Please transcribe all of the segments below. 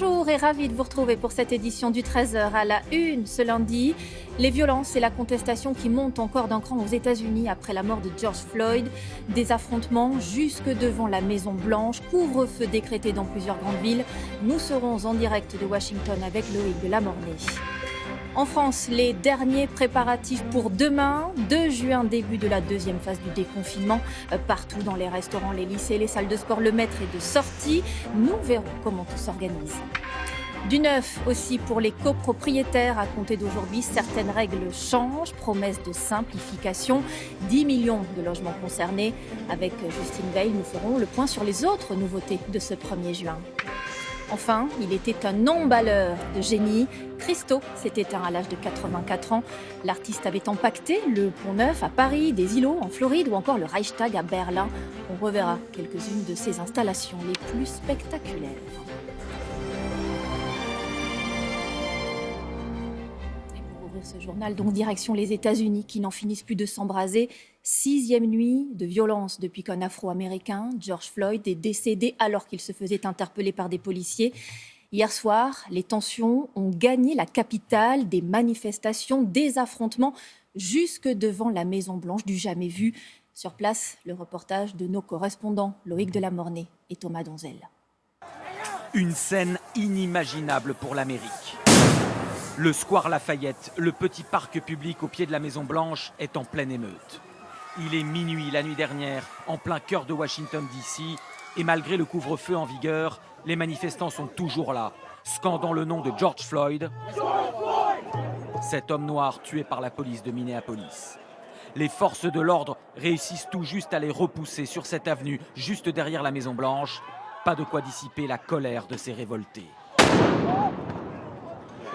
Bonjour et ravi de vous retrouver pour cette édition du 13h à la une ce lundi. Les violences et la contestation qui montent encore d'un cran aux États-Unis après la mort de George Floyd. Des affrontements jusque devant la Maison Blanche. Couvre-feu décrété dans plusieurs grandes villes. Nous serons en direct de Washington avec Loïc de la Mornay. En France, les derniers préparatifs pour demain, 2 juin, début de la deuxième phase du déconfinement. Partout dans les restaurants, les lycées, les salles de sport, le maître est de sortie. Nous verrons comment tout s'organise. Du neuf aussi pour les copropriétaires. À compter d'aujourd'hui, certaines règles changent. Promesse de simplification. 10 millions de logements concernés. Avec Justine Veil, nous ferons le point sur les autres nouveautés de ce 1er juin. Enfin, il était un emballeur de génie. Christo s'est éteint à l'âge de 84 ans. L'artiste avait empaqueté le Pont-Neuf à Paris, des îlots en Floride ou encore le Reichstag à Berlin. On reverra quelques-unes de ses installations les plus spectaculaires. Et pour ouvrir ce journal, donc direction les États-Unis qui n'en finissent plus de s'embraser. 6e nuit de violence depuis qu'un Afro-Américain, George Floyd, est décédé alors qu'il se faisait interpeller par des policiers. Hier soir, les tensions ont gagné la capitale, des manifestations, des affrontements jusque devant la Maison-Blanche, du jamais vu. Sur place, le reportage de nos correspondants Loïc de la Mornay et Thomas Donzel. Une scène inimaginable pour l'Amérique. Le square Lafayette, le petit parc public au pied de la Maison-Blanche, est en pleine émeute. Il est minuit la nuit dernière, en plein cœur de Washington DC, et malgré le couvre-feu en vigueur, les manifestants sont toujours là, scandant le nom de George Floyd, cet homme noir tué par la police de Minneapolis. Les forces de l'ordre réussissent tout juste à les repousser sur cette avenue, juste derrière la Maison-Blanche. Pas de quoi dissiper la colère de ces révoltés.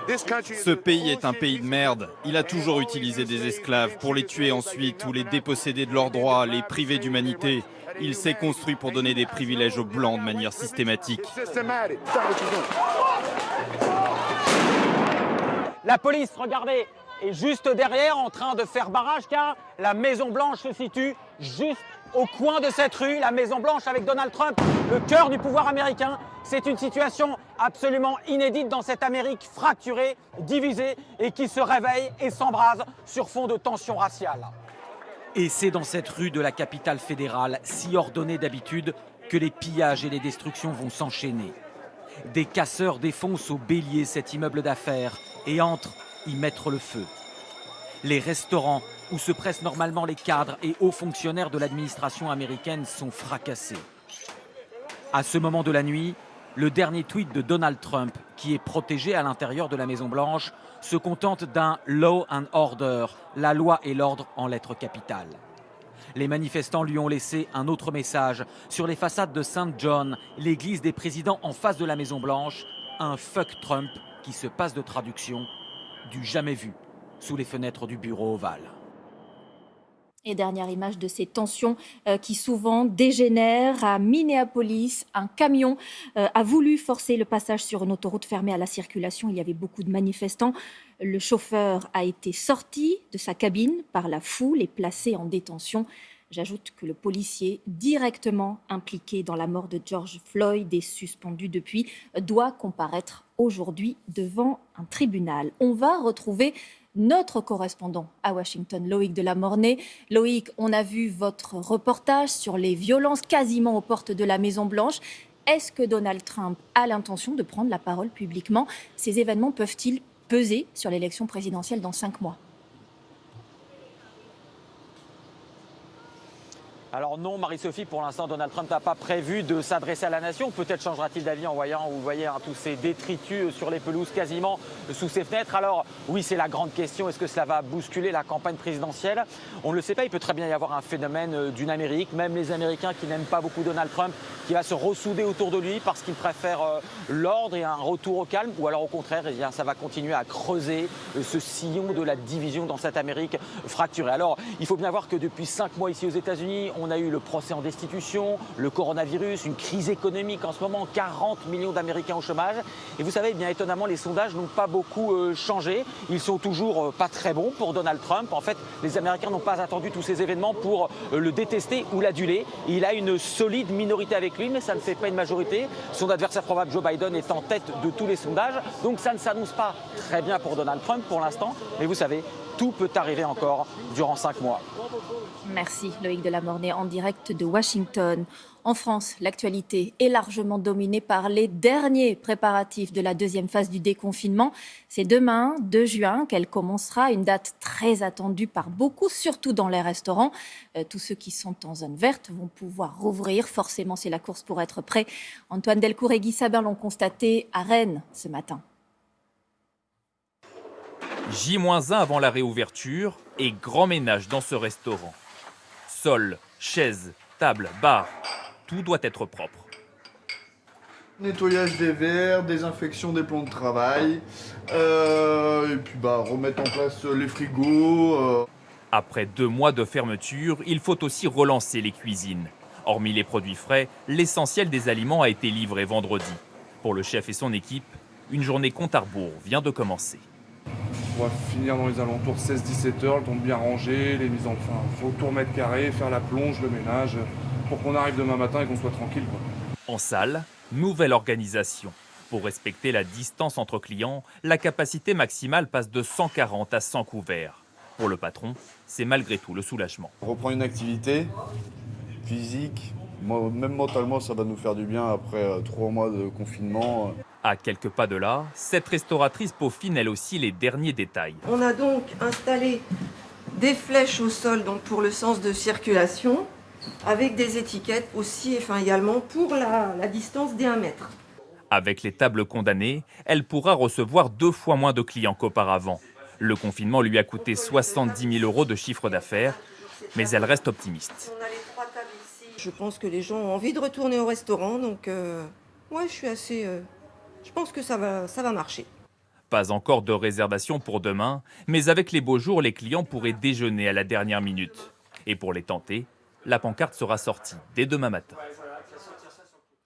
Ce pays est un pays de merde. Il a toujours utilisé des esclaves pour les tuer ensuite ou les déposséder de leurs droits, les priver d'humanité. Il s'est construit pour donner des privilèges aux Blancs de manière systématique. La police, regardez, est juste derrière en train de faire barrage car la Maison-Blanche se situe juste au coin de cette rue, la Maison-Blanche avec Donald Trump, le cœur du pouvoir américain. C'est une situation absolument inédite dans cette Amérique fracturée, divisée et qui se réveille et s'embrase sur fond de tensions raciales. Et c'est dans cette rue de la capitale fédérale, si ordonnée d'habitude, que les pillages et les destructions vont s'enchaîner. Des casseurs défoncent au bélier cet immeuble d'affaires et entrent y mettre le feu. Les restaurants où se pressent normalement les cadres et hauts fonctionnaires de l'administration américaine sont fracassés. À ce moment de la nuit, le dernier tweet de Donald Trump, qui est protégé à l'intérieur de la Maison-Blanche, se contente d'un « law and order », la loi et l'ordre en lettres capitales. Les manifestants lui ont laissé un autre message sur les façades de St. John, l'église des présidents en face de la Maison-Blanche, un « fuck Trump » qui se passe de traduction, du jamais vu sous les fenêtres du bureau ovale. Et dernière image de ces tensions qui souvent dégénèrent à Minneapolis. Un camion a voulu forcer le passage sur une autoroute fermée à la circulation. Il y avait beaucoup de manifestants. Le chauffeur a été sorti de sa cabine par la foule et placé en détention. J'ajoute que le policier directement impliqué dans la mort de George Floyd et suspendu depuis doit comparaître aujourd'hui devant un tribunal. On va retrouver notre correspondant à Washington, Loïc de la Mornay. Loïc, on a vu votre reportage sur les violences quasiment aux portes de la Maison-Blanche. Est-ce que Donald Trump a l'intention de prendre la parole publiquement ? Ces événements peuvent-ils peser sur l'élection présidentielle dans 5 mois ? Alors non, Marie-Sophie, pour l'instant, Donald Trump n'a pas prévu de s'adresser à la nation. Peut-être changera-t-il d'avis en voyant, vous voyez, tous ces détritus sur les pelouses quasiment sous ses fenêtres. Alors oui, c'est la grande question. Est-ce que cela va bousculer la campagne présidentielle ? On ne le sait pas. Il peut très bien y avoir un phénomène d'une Amérique, même les Américains qui n'aiment pas beaucoup Donald Trump, qui va se ressouder autour de lui parce qu'ils préfèrent l'ordre et un retour au calme. Ou alors au contraire, eh bien, ça va continuer à creuser ce sillon de la division dans cette Amérique fracturée. Alors il faut bien voir que depuis 5 mois ici aux États-Unis, on a eu le procès en destitution, le coronavirus, une crise économique en ce moment, 40 millions d'Américains au chômage. Et vous savez, bien étonnamment, les sondages n'ont pas beaucoup changé. Ils sont toujours pas très bons pour Donald Trump. En fait, les Américains n'ont pas attendu tous ces événements pour le détester ou l'aduler. Il a une solide minorité avec lui, mais ça ne fait pas une majorité. Son adversaire probable, Joe Biden, est en tête de tous les sondages. Donc ça ne s'annonce pas très bien pour Donald Trump pour l'instant. Mais vous savez, tout peut arriver encore durant 5 mois. Merci Loïc Delamornay en direct de Washington. En France, l'actualité est largement dominée par les derniers préparatifs de la deuxième phase du déconfinement. C'est demain, 2 juin, qu'elle commencera, une date très attendue par beaucoup, surtout dans les restaurants. Tous ceux qui sont en zone verte vont pouvoir rouvrir. Forcément, c'est la course pour être prêt. Antoine Delcourt et Guy Sabin l'ont constaté à Rennes ce matin. J-1 avant la réouverture et grand ménage dans ce restaurant. Sol, chaises, table, bar, tout doit être propre. Nettoyage des verres, désinfection des plans de travail, et puis remettre en place les frigos. Après 2 mois de fermeture, il faut aussi relancer les cuisines. Hormis les produits frais, l'essentiel des aliments a été livré vendredi. Pour le chef et son équipe, une journée compte à rebours vient de commencer. On va finir dans les alentours de 16-17 heures, le temps de bien ranger, les mises en fin. Il faut tout remettre carré, faire la plonge, le ménage, pour qu'on arrive demain matin et qu'on soit tranquille, quoi. En salle, nouvelle organisation. Pour respecter la distance entre clients, la capacité maximale passe de 140 à 100 couverts. Pour le patron, c'est malgré tout le soulagement. On reprend une activité physique, même mentalement ça va nous faire du bien après 3 mois de confinement. À quelques pas de là, cette restauratrice peaufine elle aussi les derniers détails. On a donc installé des flèches au sol donc pour le sens de circulation, avec des étiquettes aussi, également pour la distance des 1 mètre. Avec les tables condamnées, elle pourra recevoir 2 fois moins de clients qu'auparavant. Le confinement lui a coûté 70 000 € de chiffre d'affaires, mais elle reste optimiste. On a les 3 tables ici. Je pense que les gens ont envie de retourner au restaurant, donc je suis assez... je pense que ça va marcher. Pas encore de réservation pour demain, mais avec les beaux jours, les clients pourraient déjeuner à la dernière minute. Et pour les tenter, la pancarte sera sortie dès demain matin.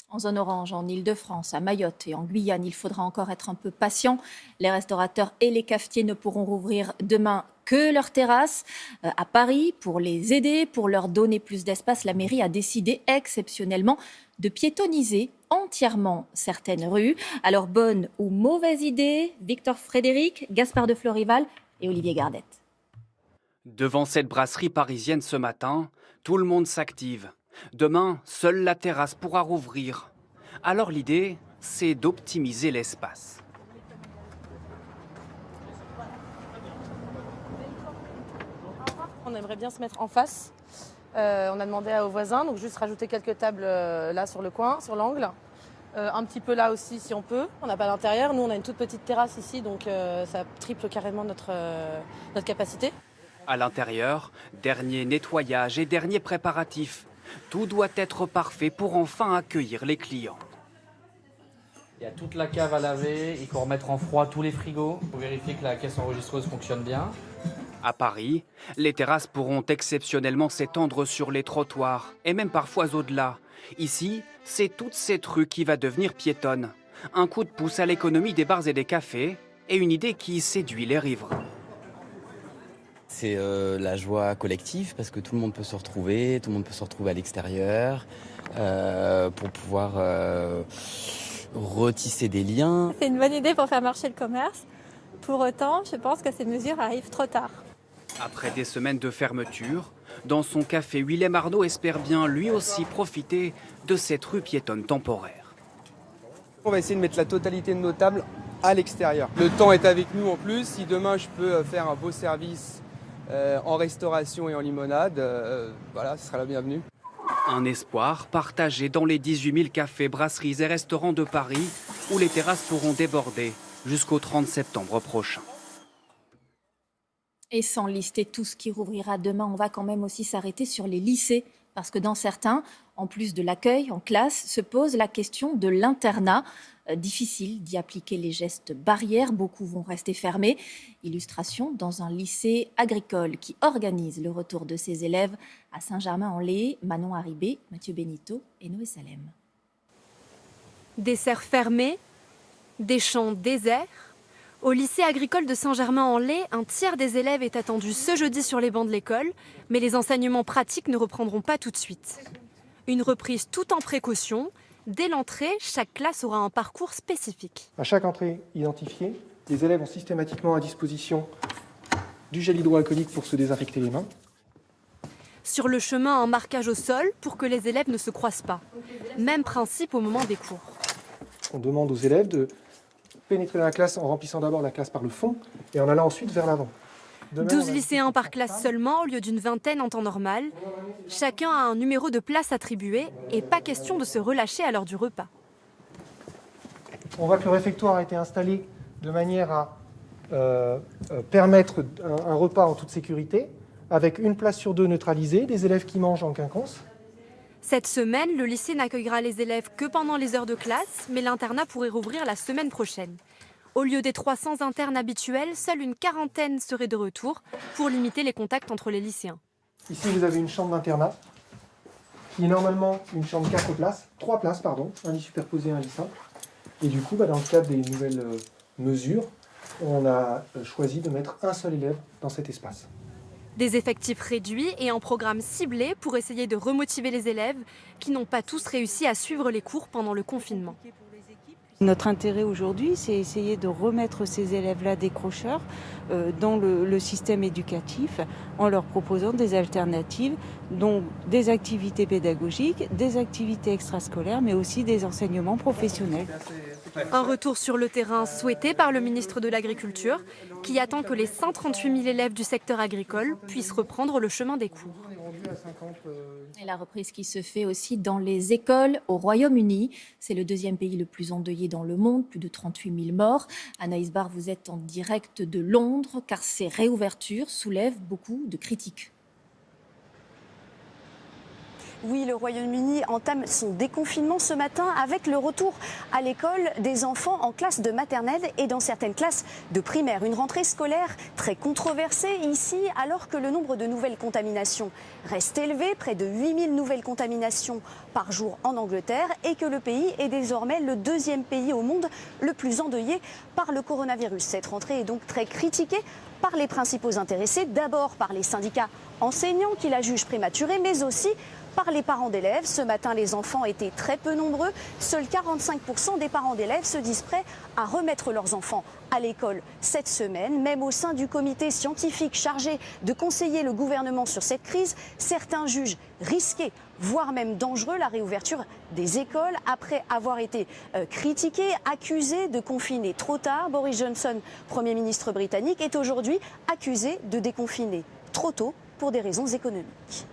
En zone orange, en Île-de-France, à Mayotte et en Guyane, il faudra encore être un peu patient. Les restaurateurs et les cafetiers ne pourront rouvrir demain que leurs terrasses. À Paris, pour les aider, pour leur donner plus d'espace, la mairie a décidé exceptionnellement de piétoniser entièrement certaines rues. Alors, bonne ou mauvaise idée, Victor Frédéric, Gaspard de Florival et Olivier Gardette. Devant cette brasserie parisienne ce matin, tout le monde s'active. Demain, seule la terrasse pourra rouvrir. Alors l'idée, c'est d'optimiser l'espace. On aimerait bien se mettre en face. On a demandé aux voisins, donc juste rajouter quelques tables là sur le coin, sur l'angle. Un petit peu là aussi si on peut. On n'a pas l'intérieur. Nous, on a une toute petite terrasse ici, donc ça triple carrément notre capacité. À l'intérieur, dernier nettoyage et dernier préparatif. Tout doit être parfait pour enfin accueillir les clients. Il y a toute la cave à laver, il faut remettre en froid tous les frigos pour vérifier que la caisse enregistreuse fonctionne bien. À Paris, les terrasses pourront exceptionnellement s'étendre sur les trottoirs et même parfois au-delà. Ici, c'est toute cette rue qui va devenir piétonne. Un coup de pouce à l'économie des bars et des cafés et une idée qui séduit les riverains. C'est la joie collective parce que tout le monde peut se retrouver, à l'extérieur pour pouvoir retisser des liens. C'est une bonne idée pour faire marcher le commerce. Pour autant, je pense que ces mesures arrivent trop tard. Après des semaines de fermeture, dans son café, Willem Arnaud espère bien lui aussi profiter de cette rue piétonne temporaire. On va essayer de mettre la totalité de nos tables à l'extérieur. Le temps est avec nous en plus. Si demain je peux faire un beau service en restauration et en limonade, voilà, ce sera la bienvenue. Un espoir partagé dans les 18 000 cafés, brasseries et restaurants de Paris où les terrasses pourront déborder jusqu'au 30 septembre prochain. Et sans lister tout ce qui rouvrira demain, on va quand même aussi s'arrêter sur les lycées. Parce que dans certains, En plus de l'accueil en classe, se pose la question de l'internat. Difficile d'y appliquer les gestes barrières, beaucoup vont rester fermés. Illustration dans un lycée agricole qui organise le retour de ses élèves à Saint-Germain-en-Laye. Manon Haribé, Mathieu Benito et Noé Salem. Des serres fermées, des champs déserts. Au lycée agricole de Saint-Germain-en-Laye, un tiers des élèves est attendu ce jeudi sur les bancs de l'école, mais les enseignements pratiques ne reprendront pas tout de suite. Une reprise tout en précaution. Dès l'entrée, chaque classe aura un parcours spécifique. À chaque entrée identifiée, les élèves ont systématiquement à disposition du gel hydroalcoolique pour se désinfecter les mains. Sur le chemin, un marquage au sol pour que les élèves ne se croisent pas. Même principe au moment des cours. On demande aux élèves de pénétrer dans la classe en remplissant d'abord la classe par le fond et en allant ensuite vers l'avant. 12 lycéens par classe seulement, au lieu d'une vingtaine en temps normal. Chacun a un numéro de place attribué et pas question de se relâcher à l'heure du repas. On voit que le réfectoire a été installé de manière à permettre un repas en toute sécurité, avec une place sur 2 neutralisée, des élèves qui mangent en quinconce. Cette semaine, le lycée n'accueillera les élèves que pendant les heures de classe, mais l'internat pourrait rouvrir la semaine prochaine. Au lieu des 300 internes habituels, seule une quarantaine serait de retour pour limiter les contacts entre les lycéens. Ici, vous avez une chambre d'internat qui est normalement une chambre 3 places, un lit superposé et un lit simple. Et du coup, dans le cadre des nouvelles mesures, on a choisi de mettre un seul élève dans cet espace. Des effectifs réduits et un programme ciblé pour essayer de remotiver les élèves qui n'ont pas tous réussi à suivre les cours pendant le confinement. Notre intérêt aujourd'hui, c'est essayer de remettre ces élèves-là décrocheurs dans le système éducatif en leur proposant des alternatives, donc des activités pédagogiques, des activités extrascolaires, mais aussi des enseignements professionnels. Un retour sur le terrain souhaité par le ministre de l'Agriculture, qui attend que les 138 000 élèves du secteur agricole puissent reprendre le chemin des cours. Et la reprise qui se fait aussi dans les écoles au Royaume-Uni. C'est le deuxième pays le plus endeuillé dans le monde, plus de 38 000 morts. Anaïs Barre, vous êtes en direct de Londres, car ces réouvertures soulèvent beaucoup de critiques. Oui, le Royaume-Uni entame son déconfinement ce matin avec le retour à l'école des enfants en classe de maternelle et dans certaines classes de primaire. Une rentrée scolaire très controversée ici alors que le nombre de nouvelles contaminations reste élevé, près de 8 000 nouvelles contaminations par jour en Angleterre et que le pays est désormais le deuxième pays au monde le plus endeuillé par le coronavirus. Cette rentrée est donc très critiquée par les principaux intéressés, d'abord par les syndicats enseignants qui la jugent prématurée, mais aussi par les parents d'élèves. Ce matin, les enfants étaient très peu nombreux. Seuls 45% des parents d'élèves se disent prêts à remettre leurs enfants à l'école cette semaine. Même au sein du comité scientifique chargé de conseiller le gouvernement sur cette crise, certains jugent risqué, voire même dangereux, la réouverture des écoles après avoir été critiqué, accusé de confiner trop tard. Boris Johnson, Premier ministre britannique, est aujourd'hui accusé de déconfiner trop tôt pour des raisons économiques.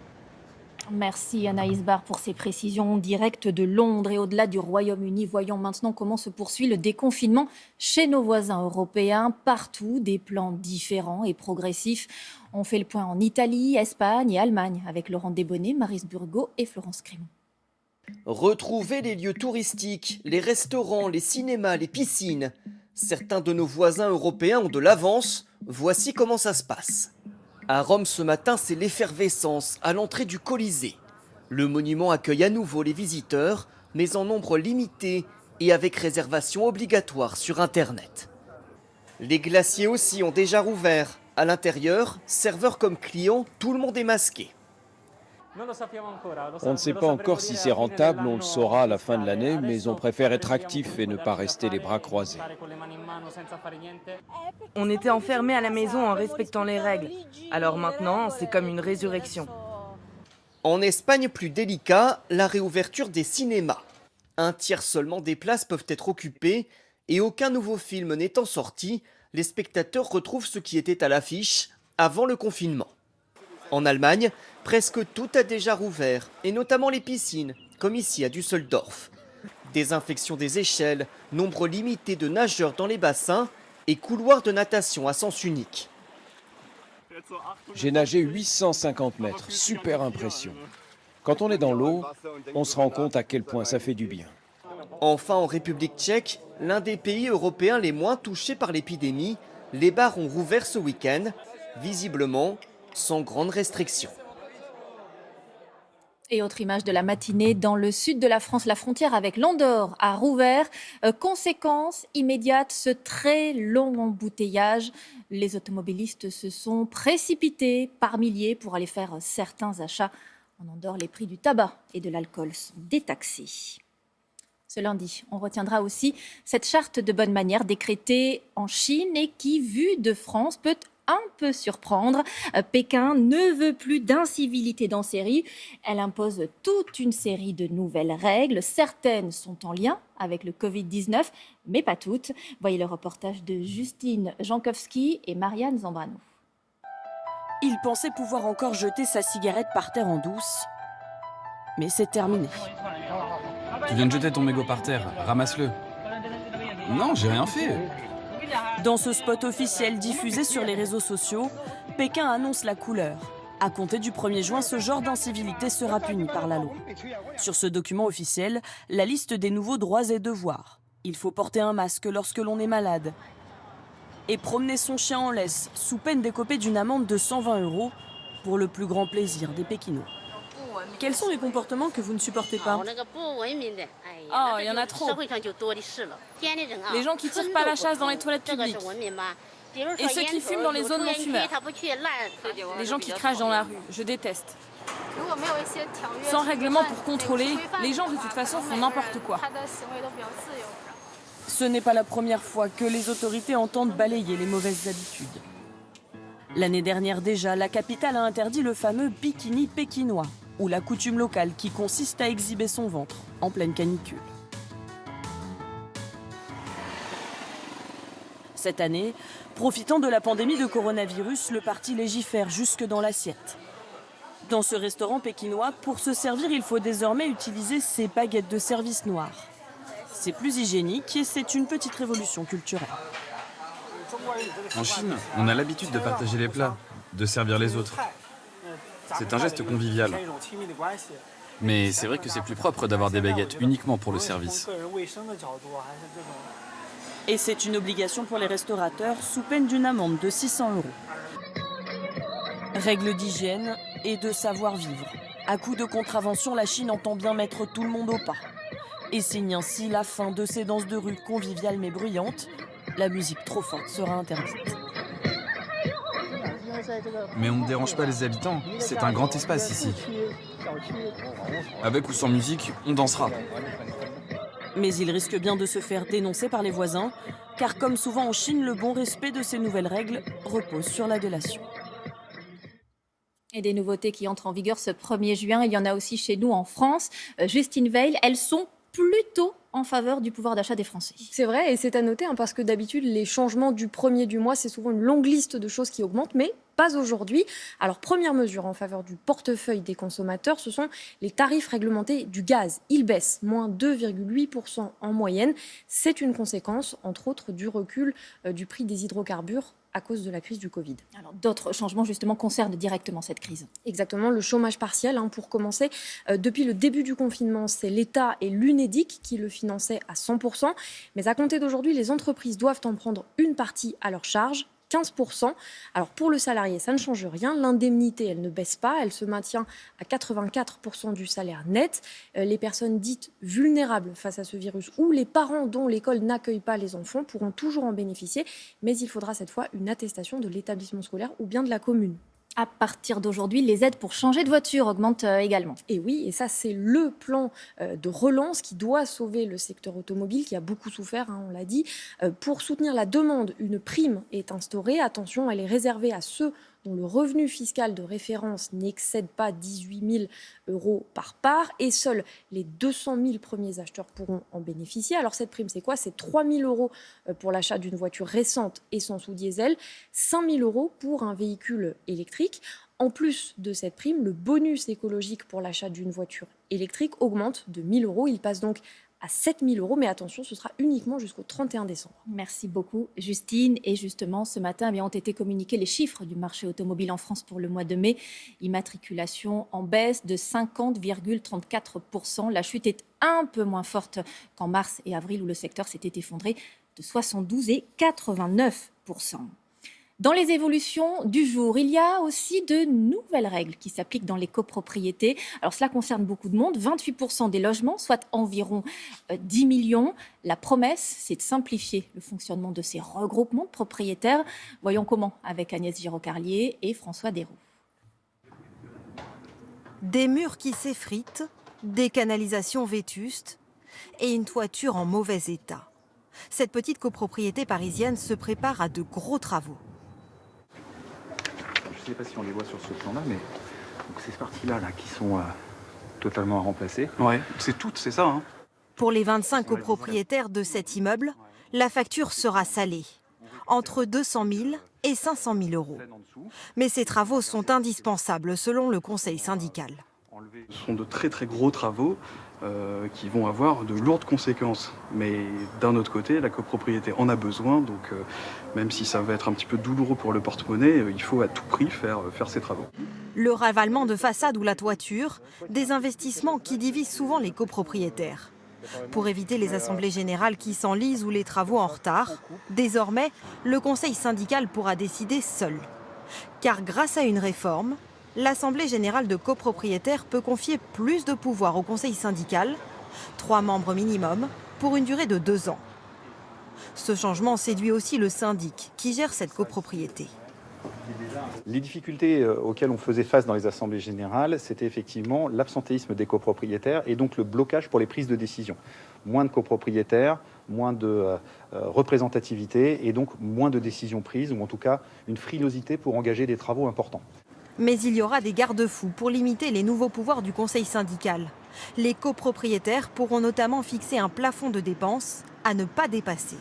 Merci Anaïs Barre pour ces précisions directes de Londres et au-delà du Royaume-Uni. Voyons maintenant comment se poursuit le déconfinement chez nos voisins européens. Partout, des plans différents et progressifs. On fait le point en Italie, Espagne et Allemagne avec Laurent Desbonnets, Maryse Burgot et Florence Crimon. Retrouver les lieux touristiques, les restaurants, les cinémas, les piscines. Certains de nos voisins européens ont de l'avance. Voici comment ça se passe. À Rome ce matin, c'est l'effervescence à l'entrée du Colisée. Le monument accueille à nouveau les visiteurs, mais en nombre limité et avec réservation obligatoire sur Internet. Les glaciers aussi ont déjà rouvert. À l'intérieur, serveurs comme clients, tout le monde est masqué. On ne sait pas encore si c'est rentable, on le saura à la fin de l'année, mais on préfère être actif et ne pas rester les bras croisés. On était enfermés à la maison en respectant les règles. Alors maintenant, c'est comme une résurrection. En Espagne, plus délicat, la réouverture des cinémas. Un tiers seulement des places peuvent être occupées et aucun nouveau film n'étant sorti, les spectateurs retrouvent ce qui était à l'affiche avant le confinement. En Allemagne, presque tout a déjà rouvert, et notamment les piscines, comme ici à Düsseldorf. Désinfection des échelles, nombre limité de nageurs dans les bassins et couloirs de natation à sens unique. J'ai nagé 850 mètres, super impression. Quand on est dans l'eau, on se rend compte à quel point ça fait du bien. Enfin, en République tchèque, l'un des pays européens les moins touchés par l'épidémie, les bars ont rouvert ce week-end, visiblement sans grande restriction. Et autre image de la matinée, dans le sud de la France, la frontière avec l'Andorre a rouvert. Conséquence immédiate, ce très long embouteillage. Les automobilistes se sont précipités par milliers pour aller faire certains achats. En Andorre, les prix du tabac et de l'alcool sont détaxés. Ce lundi, on retiendra aussi cette charte de bonne manière décrétée en Chine et qui, vue de France, peut un peu surprendre. Pékin ne veut plus d'incivilité dans ses rues. Elle impose toute une série de nouvelles règles. Certaines sont en lien avec le Covid-19, mais pas toutes. Voyez le reportage de Justine Jankowski et Marianne Zambrano. Il pensait pouvoir encore jeter sa cigarette par terre en douce, mais c'est terminé. Tu viens de jeter ton mégot par terre, ramasse-le. Non, j'ai rien fait. Dans ce spot officiel diffusé sur les réseaux sociaux, Pékin annonce la couleur. À compter du 1er juin, ce genre d'incivilité sera puni par la loi. Sur ce document officiel, la liste des nouveaux droits et devoirs. Il faut porter un masque lorsque l'on est malade. Et promener son chien en laisse, sous peine d'écoper d'une amende de 120 € pour le plus grand plaisir des Pékinois. Quels sont les comportements que vous ne supportez pas? Oh, il y en a trop. Les gens qui tirent pas la chasse dans les toilettes publiques. Et ceux qui fument dans les zones non-fumeurs. Les gens qui crachent dans la rue, je déteste. Sans règlement pour contrôler, les gens de toute façon font n'importe quoi. Ce n'est pas la première fois que les autorités entendent balayer les mauvaises habitudes. L'année dernière déjà, la capitale a interdit le fameux bikini pékinois, ou la coutume locale qui consiste à exhiber son ventre en pleine canicule. Cette année, profitant de la pandémie de coronavirus, le parti légifère jusque dans l'assiette. Dans ce restaurant pékinois, pour se servir, il faut désormais utiliser ces baguettes de service noires. C'est plus hygiénique et c'est une petite révolution culturelle. En Chine, on a l'habitude de partager les plats, de servir les autres. C'est un geste convivial. Mais c'est vrai que c'est plus propre d'avoir des baguettes uniquement pour le service. Et c'est une obligation pour les restaurateurs sous peine d'une amende de 600 €. Règles d'hygiène et de savoir-vivre. À coup de contravention, la Chine entend bien mettre tout le monde au pas. Et signe ainsi la fin de ces danses de rue conviviales mais bruyantes. La musique trop forte sera interdite. Mais on ne dérange pas les habitants, c'est un grand espace ici. Avec ou sans musique, on dansera. Mais il risque bien de se faire dénoncer par les voisins, car comme souvent en Chine, le bon respect de ces nouvelles règles repose sur la délation. Et des nouveautés qui entrent en vigueur ce 1er juin, il y en a aussi chez nous en France. Justine Veil, elles sont plutôt en faveur du pouvoir d'achat des Français. C'est vrai, et c'est à noter, parce que d'habitude, les changements du 1er du mois, c'est souvent une longue liste de choses qui augmentent, mais pas aujourd'hui. Alors, première mesure en faveur du portefeuille des consommateurs, ce sont les tarifs réglementés du gaz. Ils baissent, moins 2,8% en moyenne. C'est une conséquence, entre autres, du recul du prix des hydrocarbures à cause de la crise du Covid. Alors, d'autres changements, justement, concernent directement cette crise. Exactement, le chômage partiel, pour commencer. Depuis le début du confinement, c'est l'État et l'Unédic qui le finançaient à 100%. Mais à compter d'aujourd'hui, les entreprises doivent en prendre une partie à leur charge. 15%. Alors pour le salarié, ça ne change rien. L'indemnité, elle ne baisse pas. Elle se maintient à 84% du salaire net. Les personnes dites vulnérables face à ce virus ou les parents dont l'école n'accueille pas les enfants pourront toujours en bénéficier. Mais il faudra cette fois une attestation de l'établissement scolaire ou bien de la commune. À partir d'aujourd'hui, les aides pour changer de voiture augmentent également. Et oui, et ça, c'est le plan de relance qui doit sauver le secteur automobile, qui a beaucoup souffert, on l'a dit. Pour soutenir la demande, une prime est instaurée. Attention, elle est réservée à ceux dont le revenu fiscal de référence n'excède pas 18 000 € par part, et seuls les 200 000 premiers acheteurs pourront en bénéficier. Alors cette prime, c'est quoi? C'est 3 000 € pour l'achat d'une voiture récente essence ou diesel, 5 000 € pour un véhicule électrique. En plus de cette prime, le bonus écologique pour l'achat d'une voiture électrique augmente de 1 000 €. Il passe donc à 7 000 €. Mais attention, ce sera uniquement jusqu'au 31 décembre. Merci beaucoup, Justine. Et justement, ce matin, ont été communiqués les chiffres du marché automobile en France pour le mois de mai. Immatriculation en baisse de 50,34%. La chute est un peu moins forte qu'en mars et avril, où le secteur s'était effondré de 72,89%. Dans les évolutions du jour, il y a aussi de nouvelles règles qui s'appliquent dans les copropriétés. Alors cela concerne beaucoup de monde, 28% des logements, soit environ 10 millions. La promesse, c'est de simplifier le fonctionnement de ces regroupements de propriétaires. Voyons comment avec Agnès Giraud-Carlier et François Desroux. Des murs qui s'effritent, des canalisations vétustes et une toiture en mauvais état. Cette petite copropriété parisienne se prépare à de gros travaux. Je ne sais pas si on les voit sur ce plan-là, mais donc ces parties-là qui sont totalement à remplacer. Ouais, c'est toutes, c'est ça. Pour les 25 copropriétaires de cet immeuble, la facture sera salée, entre 200 000 et 500 000 €. Mais ces travaux sont indispensables selon le conseil syndical. Ce sont de très très gros travaux qui vont avoir de lourdes conséquences. Mais d'un autre côté, la copropriété en a besoin, donc même si ça va être un petit peu douloureux pour le porte-monnaie, il faut à tout prix faire ces travaux. Le ravalement de façade ou la toiture, des investissements qui divisent souvent les copropriétaires. Pour éviter les assemblées générales qui s'enlisent ou les travaux en retard, désormais, le conseil syndical pourra décider seul. Car grâce à une réforme, l'Assemblée générale de copropriétaires peut confier plus de pouvoir au conseil syndical, 3 membres minimum, pour une durée de 2 ans. Ce changement séduit aussi le syndic qui gère cette copropriété. Les difficultés auxquelles on faisait face dans les assemblées générales, c'était effectivement l'absentéisme des copropriétaires et donc le blocage pour les prises de décision. Moins de copropriétaires, moins de représentativité et donc moins de décisions prises, ou en tout cas une frilosité pour engager des travaux importants. Mais il y aura des garde-fous pour limiter les nouveaux pouvoirs du conseil syndical. Les copropriétaires pourront notamment fixer un plafond de dépenses à ne pas dépasser.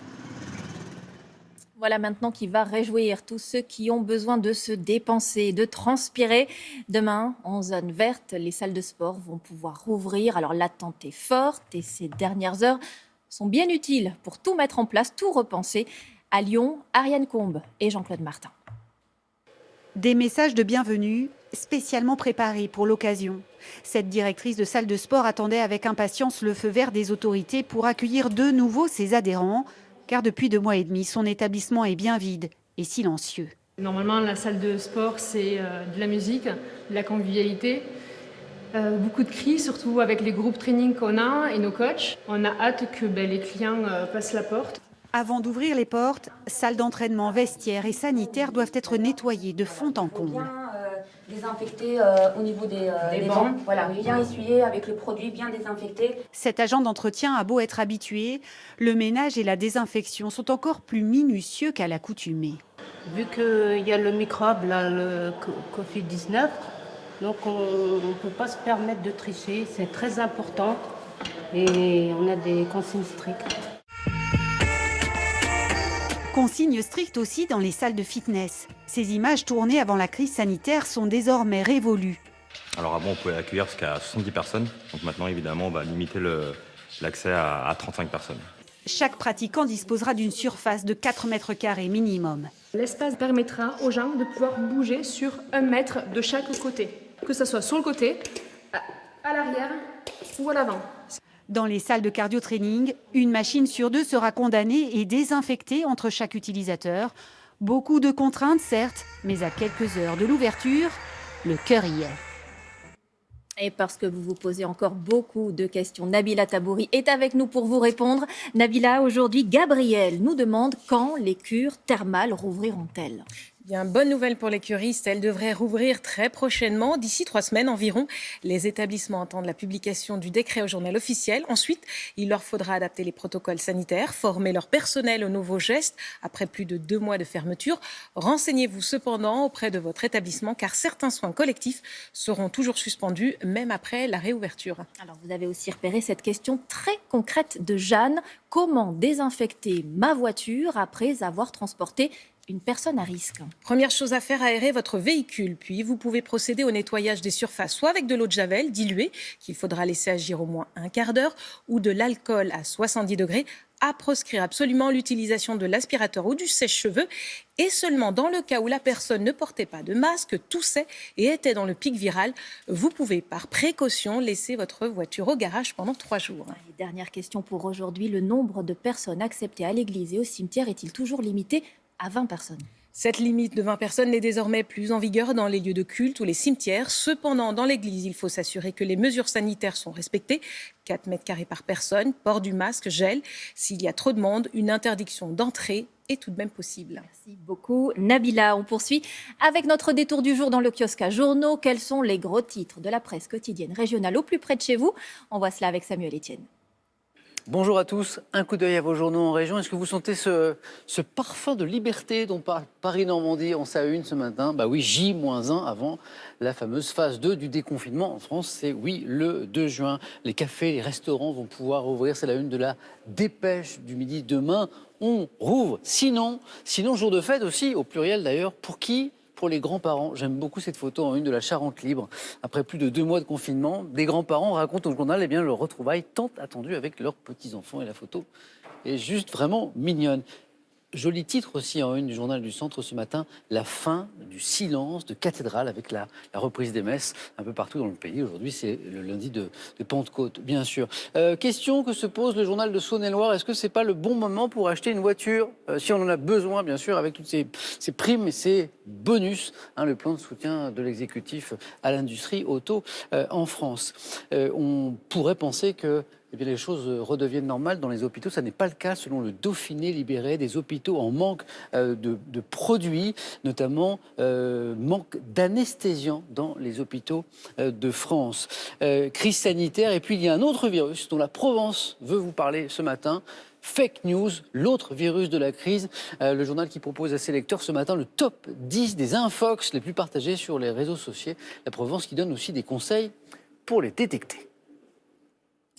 Voilà maintenant qui va réjouir tous ceux qui ont besoin de se dépenser, de transpirer. Demain, en zone verte, les salles de sport vont pouvoir rouvrir. Alors l'attente est forte et ces dernières heures sont bien utiles pour tout mettre en place, tout repenser. À Lyon, Ariane Combe et Jean-Claude Martin. Des messages de bienvenue spécialement préparés pour l'occasion. Cette directrice de salle de sport attendait avec impatience le feu vert des autorités pour accueillir de nouveau ses adhérents, car depuis 2 mois et demi, son établissement est bien vide et silencieux. Normalement, la salle de sport, c'est de la musique, de la convivialité, beaucoup de cris, surtout avec les groupes training qu'on a et nos coachs. On a hâte que les clients passent la porte. Avant d'ouvrir les portes, salles d'entraînement, vestiaires et sanitaires doivent être nettoyées de fond en comble. Désinfecter au niveau des bancs. Voilà, bien essuyer avec le produit, bien désinfecté. Cet agent d'entretien a beau être habitué, le ménage et la désinfection sont encore plus minutieux qu'à l'accoutumée. Vu qu'il y a le microbe, là, le Covid-19, donc on ne peut pas se permettre de tricher, c'est très important et on a des consignes strictes. Consignes strictes aussi dans les salles de fitness. Ces images tournées avant la crise sanitaire sont désormais révolues. Alors avant, on pouvait accueillir jusqu'à 70 personnes. Donc maintenant, évidemment, on va limiter l'accès à 35 personnes. Chaque pratiquant disposera d'une surface de 4 mètres carrés minimum. L'espace permettra aux gens de pouvoir bouger sur 1 mètre de chaque côté. Que ce soit sur le côté, à l'arrière ou à l'avant. Dans les salles de cardio-training, une machine sur 2 sera condamnée et désinfectée entre chaque utilisateur. Beaucoup de contraintes, certes, mais à quelques heures de l'ouverture, le cœur y est. Et parce que vous vous posez encore beaucoup de questions, Nabila Tabouri est avec nous pour vous répondre. Nabila, aujourd'hui, Gabriel nous demande quand les cures thermales rouvriront-elles ? Bien, bonne nouvelle pour les curistes, elles devraient rouvrir très prochainement, d'ici 3 semaines environ. Les établissements attendent la publication du décret au journal officiel. Ensuite, il leur faudra adapter les protocoles sanitaires, former leur personnel aux nouveaux gestes après plus de 2 mois de fermeture. Renseignez-vous cependant auprès de votre établissement car certains soins collectifs seront toujours suspendus même après la réouverture. Alors vous avez aussi repéré cette question très concrète de Jeanne. Comment désinfecter ma voiture après avoir transporté une personne à risque. Première chose à faire, aérer votre véhicule. Puis vous pouvez procéder au nettoyage des surfaces, soit avec de l'eau de javel diluée, qu'il faudra laisser agir au moins un quart d'heure, ou de l'alcool à 70 degrés. À proscrire absolument l'utilisation de l'aspirateur ou du sèche-cheveux, et seulement dans le cas où la personne ne portait pas de masque, toussait et était dans le pic viral, vous pouvez par précaution laisser votre voiture au garage pendant 3 jours. Et dernière question pour aujourd'hui, le nombre de personnes acceptées à l'église et au cimetière est-il toujours limité à 20 personnes? Cette limite de 20 personnes n'est désormais plus en vigueur dans les lieux de culte ou les cimetières. Cependant, dans l'église, il faut s'assurer que les mesures sanitaires sont respectées. 4 mètres carrés par personne, port du masque, gel. S'il y a trop de monde, une interdiction d'entrée est tout de même possible. Merci beaucoup, Nabila. On poursuit avec notre détour du jour dans le kiosque à journaux. Quels sont les gros titres de la presse quotidienne régionale au plus près de chez vous? On voit cela avec Samuel Etienne. Bonjour à tous, un coup d'œil à vos journaux en région. Est-ce que vous sentez ce parfum de liberté dont parle Paris-Normandie en sa une ce matin? Bah oui, J-1 avant la fameuse phase 2 du déconfinement en France. C'est oui, le 2 juin. Les cafés, les restaurants vont pouvoir ouvrir. C'est la une de la Dépêche du Midi. Demain, on rouvre. Sinon, jour de fête aussi, au pluriel d'ailleurs. Pour qui? Pour les grands-parents. J'aime beaucoup cette photo en une de la Charente libre. Après plus de 2 mois de confinement, des grands-parents racontent au journal leur retrouvaille tant attendue avec leurs petits-enfants. Et la photo est juste vraiment mignonne. Joli titre aussi en une du journal du Centre ce matin, la fin du silence de cathédrale avec la reprise des messes un peu partout dans le pays. Aujourd'hui, c'est le lundi de Pentecôte, bien sûr. Question que se pose le journal de Saône-et-Loire, est-ce que c'est pas le bon moment pour acheter une voiture si on en a besoin, bien sûr, avec toutes ces primes et ces bonus, le plan de soutien de l'exécutif à l'industrie auto en France. On pourrait penser que les choses redeviennent normales dans les hôpitaux. Ça n'est pas le cas selon le Dauphiné libéré. Des hôpitaux en manque de produits, notamment manque d'anesthésiants dans les hôpitaux de France. Crise sanitaire, et puis il y a un autre virus dont la Provence veut vous parler ce matin. Fake news, l'autre virus de la crise. Le journal qui propose à ses lecteurs ce matin le top 10 des infox les plus partagés sur les réseaux sociaux. La Provence qui donne aussi des conseils pour les détecter.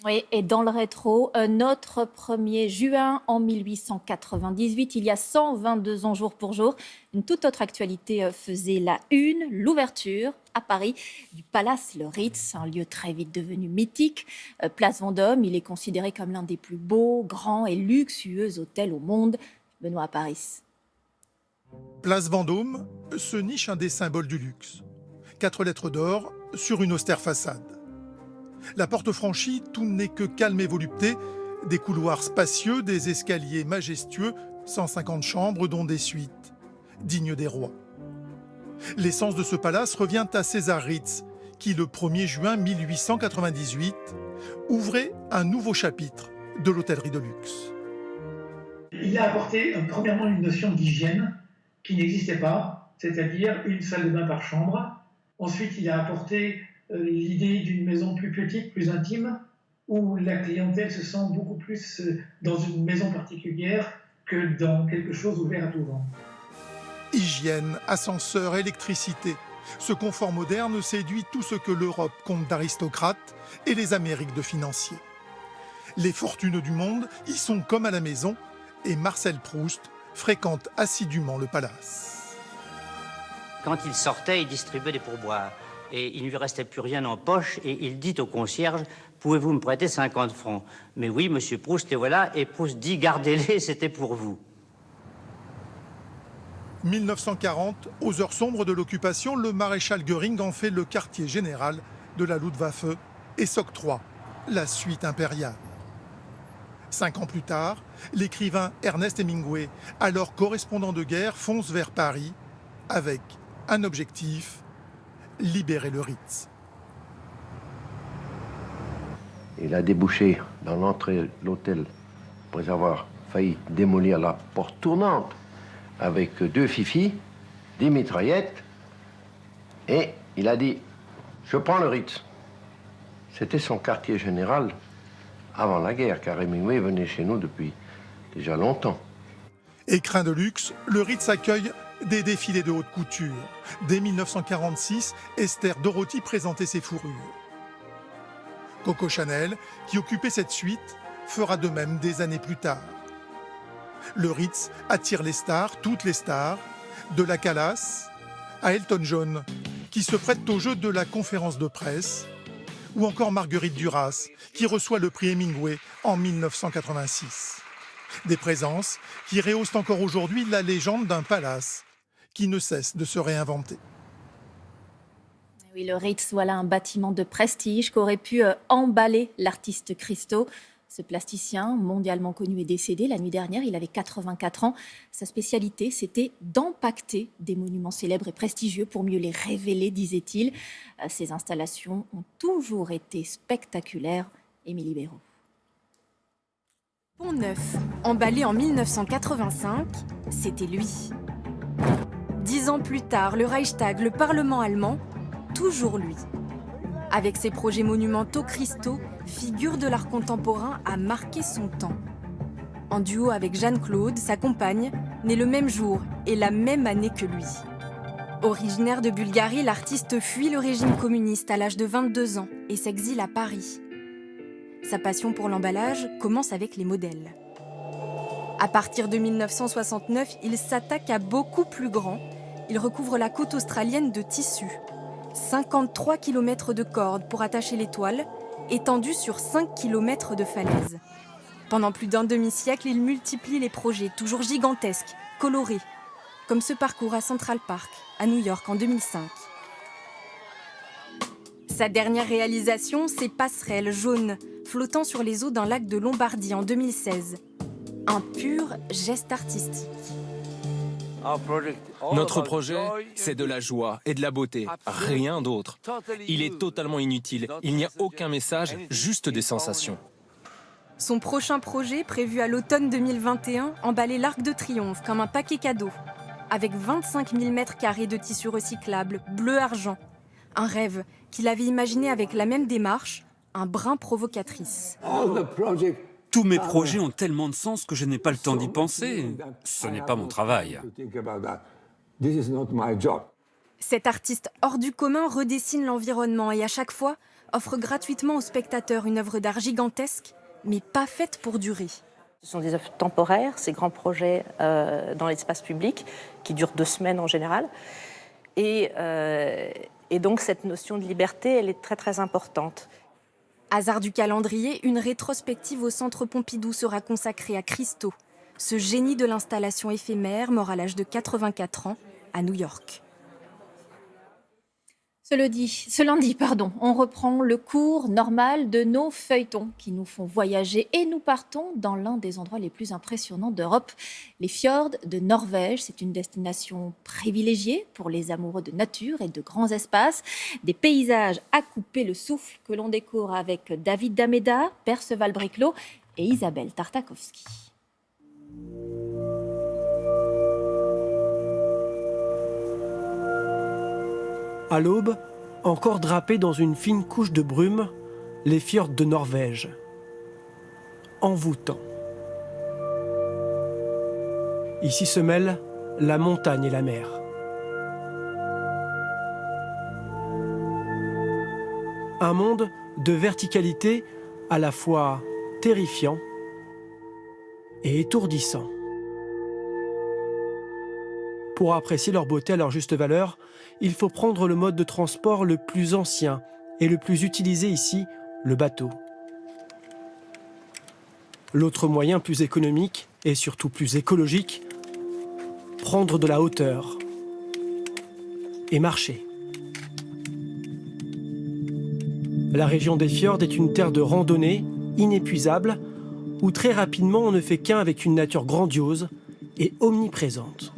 Oui, et dans le rétro, notre 1er juin en 1898, il y a 122 ans jour pour jour, une toute autre actualité faisait la une, l'ouverture à Paris du Palace Le Ritz, un lieu très vite devenu mythique. Place Vendôme, il est considéré comme l'un des plus beaux, grands et luxueux hôtels au monde. Benoît Paris. Place Vendôme se niche un des symboles du luxe. 4 lettres d'or sur une austère façade. La porte franchie, tout n'est que calme et volupté, des couloirs spacieux, des escaliers majestueux, 150 chambres dont des suites, dignes des rois. L'essence de ce palace revient à César Ritz, qui le 1er juin 1898 ouvrait un nouveau chapitre de l'hôtellerie de luxe. Il a apporté premièrement une notion d'hygiène qui n'existait pas, c'est-à-dire une salle de bain par chambre. Ensuite, il a apporté l'idée d'une maison plus petite, plus intime, où la clientèle se sent beaucoup plus dans une maison particulière que dans quelque chose ouvert à tout vent. Hygiène, ascenseur, électricité. Ce confort moderne séduit tout ce que l'Europe compte d'aristocrates et les Amériques de financiers. Les fortunes du monde y sont comme à la maison, et Marcel Proust fréquente assidûment le palace. Quand il sortait, il distribuait des pourboires. Et il ne lui restait plus rien en poche, et il dit au concierge « Pouvez-vous me prêter 50 francs ?» « Mais oui, monsieur Proust, et voilà. » Et Proust dit « Gardez-les, c'était pour vous. » 1940, aux heures sombres de l'occupation, le maréchal Göring en fait le quartier général de la Luftwaffe et s'octroie la suite impériale. 5 ans plus tard, l'écrivain Ernest Hemingway, alors correspondant de guerre, fonce vers Paris avec un objectif: libérer le Ritz. Il a débouché dans l'entrée de l'hôtel après avoir failli démolir la porte tournante avec 2 fifis, 10 mitraillettes, et il a dit « Je prends le Ritz ». C'était son quartier général avant la guerre, car Hemingway venait chez nous depuis déjà longtemps. Écrin de luxe, le Ritz accueille des défilés de haute couture. Dès 1946, Esther Dorothy présentait ses fourrures. Coco Chanel, qui occupait cette suite, fera de même des années plus tard. Le Ritz attire les stars, toutes les stars, de la Calas à Elton John, qui se prête au jeu de la conférence de presse, ou encore Marguerite Duras, qui reçoit le prix Hemingway en 1986. Des présences qui rehaussent encore aujourd'hui la légende d'un palace qui ne cesse de se réinventer. Oui, le Ritz, voilà un bâtiment de prestige qu'aurait pu emballer l'artiste Christo. Ce plasticien mondialement connu est décédé la nuit dernière, il avait 84 ans. Sa spécialité, c'était d'empaqueter des monuments célèbres et prestigieux pour mieux les révéler, disait-il. Ses installations ont toujours été spectaculaires. Émilie Béraud. Pont Neuf, emballé en 1985, c'était lui. 10 ans plus tard, le Reichstag, le Parlement allemand, toujours lui. Avec ses projets monumentaux, Christo, figure de l'art contemporain, a marqué son temps. En duo avec Jeanne-Claude, sa compagne, née le même jour et la même année que lui. Originaire de Bulgarie, l'artiste fuit le régime communiste à l'âge de 22 ans et s'exile à Paris. Sa passion pour l'emballage commence avec les modèles. À partir de 1969, il s'attaque à beaucoup plus grand. Il recouvre la côte australienne de tissu. 53 km de cordes pour attacher les toiles, étendues sur 5 km de falaise. Pendant plus d'un demi-siècle, il multiplie les projets, toujours gigantesques, colorés, comme ce parcours à Central Park, à New York en 2005. Sa dernière réalisation, c'est Passerelle jaune, flottant sur les eaux d'un lac de Lombardie en 2016. Un pur geste artistique. Notre projet, c'est de la joie et de la beauté, rien d'autre. Il est totalement inutile, il n'y a aucun message, juste des sensations. Son prochain projet, prévu à l'automne 2021, emballait l'Arc de Triomphe comme un paquet cadeau, avec 25 000 mètres carrés de tissu recyclable, bleu-argent. Un rêve qu'il avait imaginé avec la même démarche, un brin provocatrice. Tous mes projets ont tellement de sens que je n'ai pas le temps d'y penser. Ce n'est pas mon travail. Cet artiste hors du commun redessine l'environnement et à chaque fois offre gratuitement aux spectateurs une œuvre d'art gigantesque, mais pas faite pour durer. Ce sont des œuvres temporaires, ces grands projets dans l'espace public, qui durent 2 semaines en général. Et donc cette notion de liberté, elle est très très importante. Hasard du calendrier, une rétrospective au Centre Pompidou sera consacrée à Christo, ce génie de l'installation éphémère mort à l'âge de 84 ans à New York. Ce lundi, on reprend le cours normal de nos feuilletons qui nous font voyager et nous partons dans l'un des endroits les plus impressionnants d'Europe, les fjords de Norvège. C'est une destination privilégiée pour les amoureux de nature et de grands espaces. Des paysages à couper le souffle que l'on découvre avec David Dameda, Perceval Briclot et Isabelle Tartakovsky. À l'aube, encore drapés dans une fine couche de brume, les fjords de Norvège. Envoûtants. Ici se mêlent la montagne et la mer. Un monde de verticalité à la fois terrifiant et étourdissant. Pour apprécier leur beauté à leur juste valeur, il faut prendre le mode de transport le plus ancien et le plus utilisé ici, le bateau. L'autre moyen plus économique et surtout plus écologique, prendre de la hauteur et marcher. La région des fjords est une terre de randonnée inépuisable où très rapidement on ne fait qu'un avec une nature grandiose et omniprésente.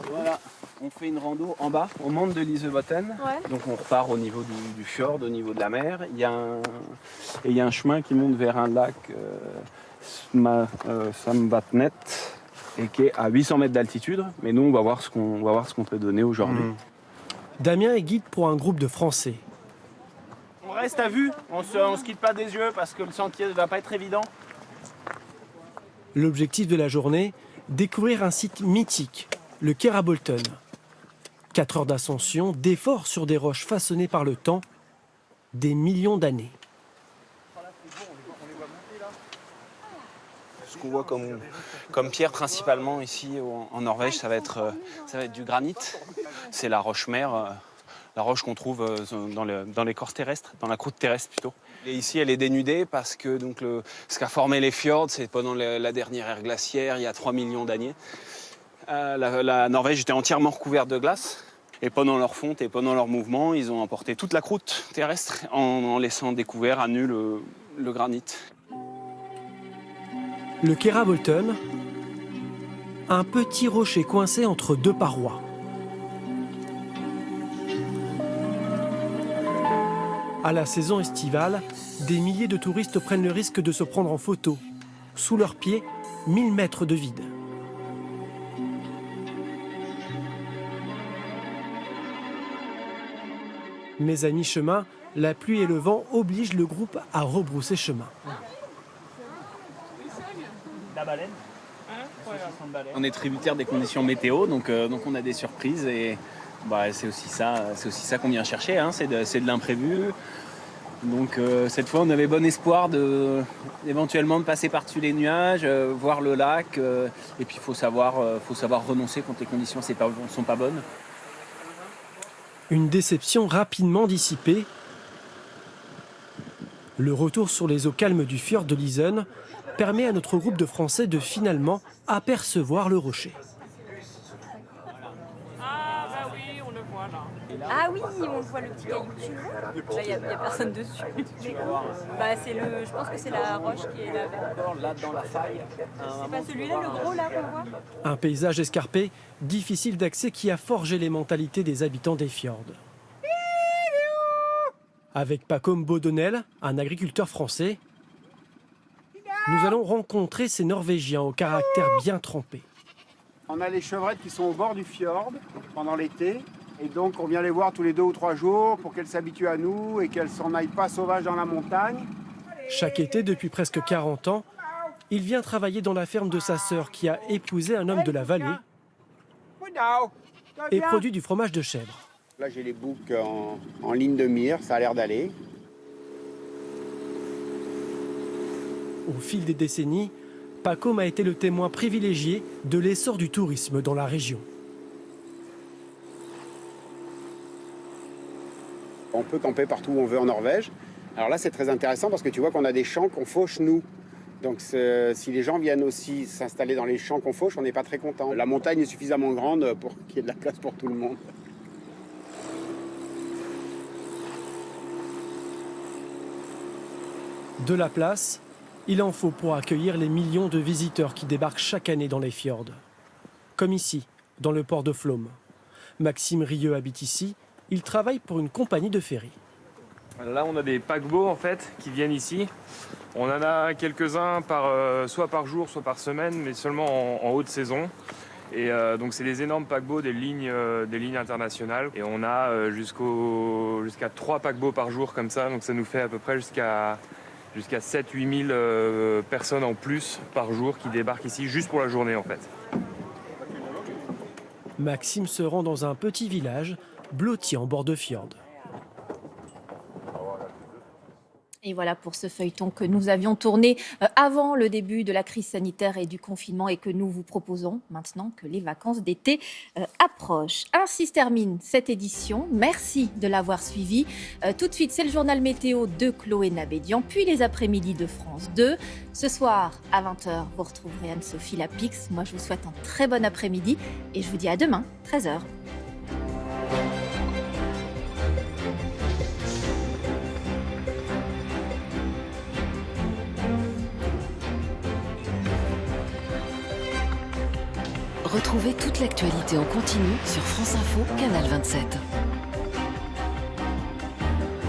Voilà, on fait une rando en bas, on monte de l'Isevatn, donc on repart au niveau du fjord, au niveau de la mer. Il y a un chemin qui monte vers un lac, Samvatnet, et qui est à 800 mètres d'altitude. Mais nous, on va voir ce qu'on peut donner aujourd'hui. Damien est guide pour un groupe de Français. On reste à vue, on se quitte pas des yeux parce que le sentier ne va pas être évident. L'objectif de la journée, découvrir un site mythique, le Kerabolten. 4 heures d'ascension, d'efforts sur des roches façonnées par le temps, des millions d'années. Ce qu'on voit comme pierre principalement ici en Norvège, ça va être du granit. C'est la roche-mère, la roche qu'on trouve dans l'écorce terrestre, dans la croûte terrestre plutôt. Et ici, elle est dénudée parce que ce qui a formé les fjords, c'est pendant la dernière ère glaciaire, il y a 3 millions d'années. La Norvège était entièrement recouverte de glace. Et pendant leur fonte et pendant leur mouvement, ils ont emporté toute la croûte terrestre en laissant découvert à nu le granit. Le Kerabolten, un petit rocher coincé entre deux parois. À la saison estivale, des milliers de touristes prennent le risque de se prendre en photo. Sous leurs pieds, 1000 mètres de vide. Mais à mi-chemin, la pluie et le vent obligent le groupe à rebrousser chemin. La baleine. On est tributaire des conditions météo, donc on a des surprises et c'est aussi ça qu'on vient chercher, hein, c'est de l'imprévu. Donc cette fois, on avait bon espoir éventuellement de passer par-dessus les nuages, voir le lac, et puis il faut savoir renoncer quand les conditions ne sont pas bonnes. Une déception rapidement dissipée. Le retour sur les eaux calmes du fjord de Lisen permet à notre groupe de Français de finalement apercevoir le rocher. Ah oui, on voit le petit caillou. Là, il n'y a personne dessus. Je pense que c'est la roche qui est là. Là, dans la faille. C'est pas celui-là, le gros là qu'on voit? Un paysage escarpé, difficile d'accès qui a forgé les mentalités des habitants des fjords. Avec Pacom Bodonel, un agriculteur français, nous allons rencontrer ces Norvégiens au caractère bien trempé. On a les chevrettes qui sont au bord du fjord pendant l'été. Et donc on vient les voir tous les 2 ou 3 jours pour qu'elles s'habituent à nous et qu'elles s'en aillent pas sauvages dans la montagne. Chaque été, depuis presque 40 ans, il vient travailler dans la ferme de sa sœur qui a épousé un homme de la vallée et produit du fromage de chèvre. Là j'ai les boucs en ligne de mire, ça a l'air d'aller. Au fil des décennies, Pacom a été le témoin privilégié de l'essor du tourisme dans la région. On peut camper partout où on veut en Norvège. Alors là, c'est très intéressant parce que tu vois qu'on a des champs qu'on fauche nous. Donc si les gens viennent aussi s'installer dans les champs qu'on fauche, on n'est pas très content. La montagne est suffisamment grande pour qu'il y ait de la place pour tout le monde. De la place, il en faut pour accueillir les millions de visiteurs qui débarquent chaque année dans les fjords. Comme ici, dans le port de Flåm. Maxime Rieux habite ici. Il travaille pour une compagnie de ferry. Là, on a des paquebots en fait qui viennent ici. On en a quelques-uns soit par jour, soit par semaine, mais seulement en haute saison. Et donc c'est des énormes paquebots, des lignes internationales. Et on a jusqu'à 3 paquebots par jour comme ça. Donc ça nous fait à peu près jusqu'à 7-8 000 personnes en plus par jour qui débarquent ici juste pour la journée en fait. Maxime se rend dans un petit village blotti en bord de fjord. Et voilà pour ce feuilleton que nous avions tourné avant le début de la crise sanitaire et du confinement et que nous vous proposons maintenant que les vacances d'été approchent. Ainsi se termine cette édition. Merci de l'avoir suivi. Tout de suite, c'est le journal météo de Chloé Nabédian, puis les après-midi de France 2. Ce soir, à 20h, vous retrouverez Anne-Sophie Lapix. Moi, je vous souhaite un très bon après-midi et je vous dis à demain, 13h. Retrouvez toute l'actualité en continu sur France Info, Canal 27.